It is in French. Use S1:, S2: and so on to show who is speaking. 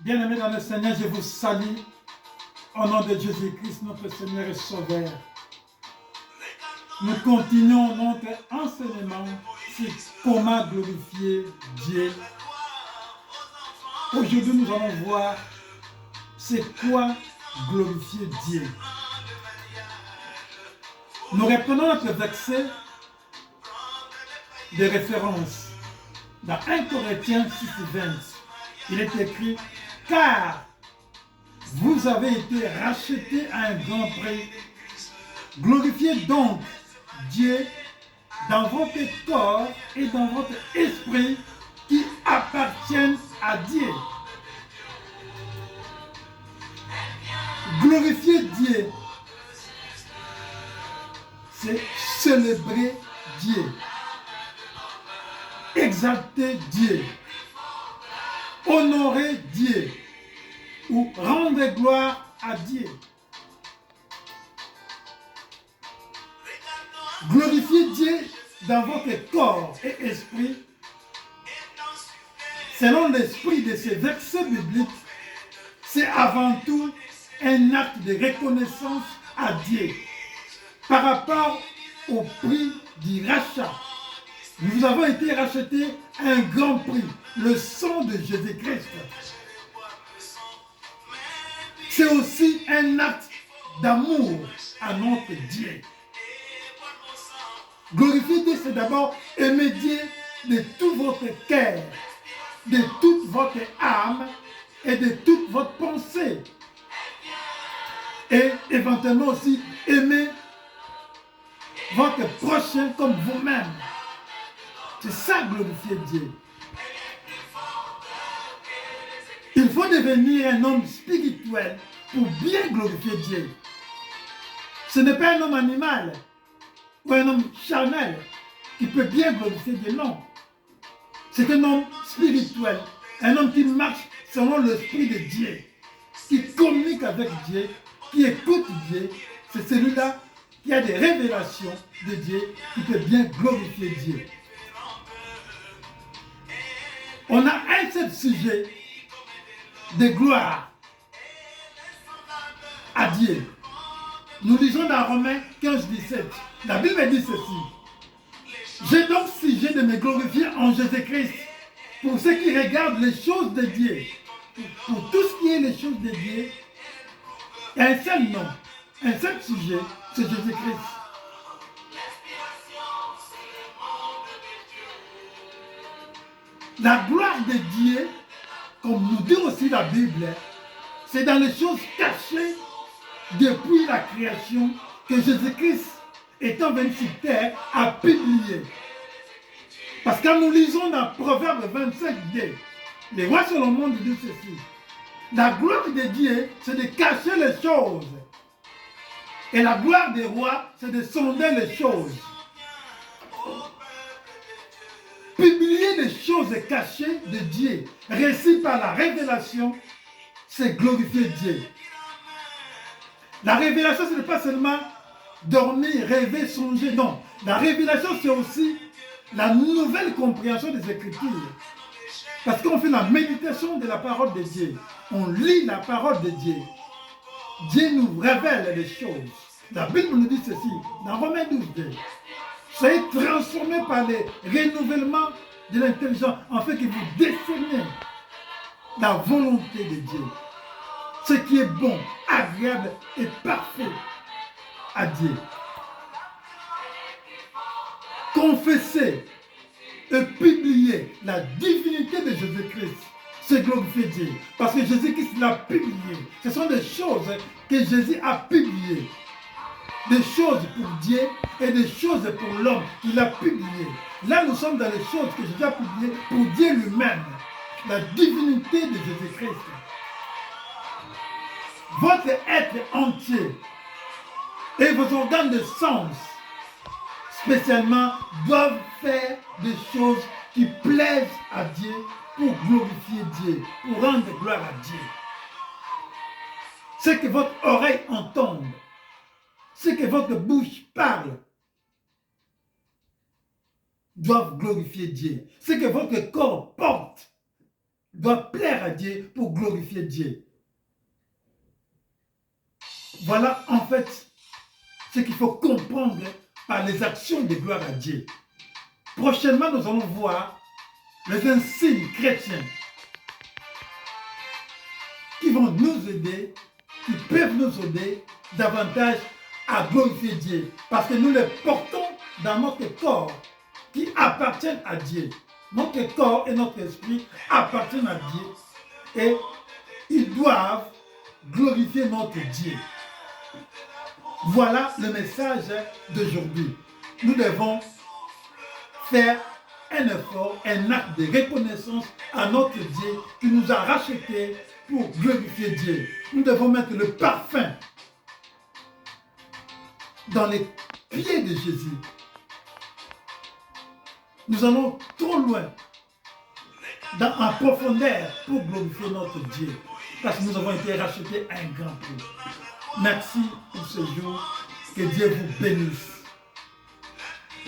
S1: Bien-aimés dans le Seigneur, je vous salue au nom de Jésus-Christ, notre Seigneur et Sauveur. Nous continuons notre enseignement sur comment glorifier Dieu. Aujourd'hui, nous allons voir c'est quoi glorifier Dieu. Nous reprenons notre verset de référence dans 1 Corinthiens 6:20. Il est écrit « Car vous avez été rachetés à un grand prix. Glorifiez donc Dieu dans votre corps et dans votre esprit qui appartiennent à Dieu. » Glorifier Dieu, c'est célébrer Dieu, exalter Dieu, honorer Dieu ou rendre gloire à Dieu. Glorifier Dieu dans votre corps et esprit, selon l'esprit de ces versets bibliques, c'est avant tout un acte de reconnaissance à Dieu par rapport au prix du rachat. Nous avons été rachetés à un grand prix, le sang de Jésus-Christ. C'est aussi un acte d'amour à notre Dieu. Glorifier Dieu, c'est d'abord aimer Dieu de tout votre cœur, de toute votre âme et de toute votre pensée. Et éventuellement aussi aimer votre prochain comme vous-même. C'est ça, glorifier Dieu. Il faut devenir un homme spirituel pour bien glorifier Dieu. Ce n'est pas un homme animal ou un homme charnel qui peut bien glorifier Dieu, non. C'est un homme spirituel, un homme qui marche selon l'esprit de Dieu, qui communique avec Dieu, qui écoute Dieu. C'est celui-là qui a des révélations de Dieu, qui peut bien glorifier Dieu. On a un seul sujet de gloire à Dieu. Nous lisons dans Romains 15:17. La Bible dit ceci. J'ai donc sujet de me glorifier en Jésus-Christ pour ceux qui regardent les choses de Dieu. Pour tout ce qui est les choses de Dieu, il y a un seul nom, un seul sujet, c'est Jésus-Christ. La gloire de Dieu, comme nous dit aussi la Bible, c'est dans les choses cachées depuis la création que Jésus-Christ, étant venu sur terre, a publié. Parce que nous lisons dans Proverbe 25:2, les rois Salomon dit ceci. La gloire de Dieu, c'est de cacher les choses. Et la gloire des rois, c'est de sonder les choses. Publier les choses cachées de Dieu, récit par la révélation, c'est glorifier Dieu. La révélation, ce n'est pas seulement dormir, rêver, songer, non. La révélation, c'est aussi la nouvelle compréhension des Écritures. Parce qu'on fait la méditation de la parole de Dieu. On lit la parole de Dieu. Dieu nous révèle les choses. La Bible nous dit ceci, dans Romains 12:2. Soyez transformés par le renouvellement de l'intelligence, en fait que vous décernez la volonté de Dieu. Ce qui est bon, agréable et parfait à Dieu. Confesser et publier la divinité de Jésus-Christ, c'est glorifier Dieu. Parce que Jésus-Christ l'a publié. Ce sont des choses que Jésus a publiées. Des choses pour Dieu et des choses pour l'homme qu'il a publiées. Là, nous sommes dans les choses que Jésus a publiées pour Dieu lui-même. La divinité de Jésus-Christ. Votre être entier et vos organes de sens, spécialement, doivent faire des choses qui plaisent à Dieu pour glorifier Dieu, pour rendre gloire à Dieu. Ce que votre oreille entende, ce que votre bouche parle, doivent glorifier Dieu. Ce que votre corps porte doit plaire à Dieu pour glorifier Dieu. Voilà en fait ce qu'il faut comprendre par les actions de gloire à Dieu. Prochainement, nous allons voir les insignes chrétiens qui vont nous aider, qui peuvent nous aider davantage à glorifier Dieu. Parce que nous les portons dans notre corps qui appartiennent à Dieu. Notre corps et notre esprit appartiennent à Dieu et ils doivent glorifier notre Dieu. Voilà le message d'aujourd'hui. Nous devons faire un effort, un acte de reconnaissance à notre Dieu qui nous a rachetés pour glorifier Dieu. Nous devons mettre le parfum dans les pieds de Jésus. Nous allons trop loin en profondeur pour glorifier notre Dieu parce que nous avons été rachetés à un grand prix. Merci pour ce jour. Que Dieu vous bénisse.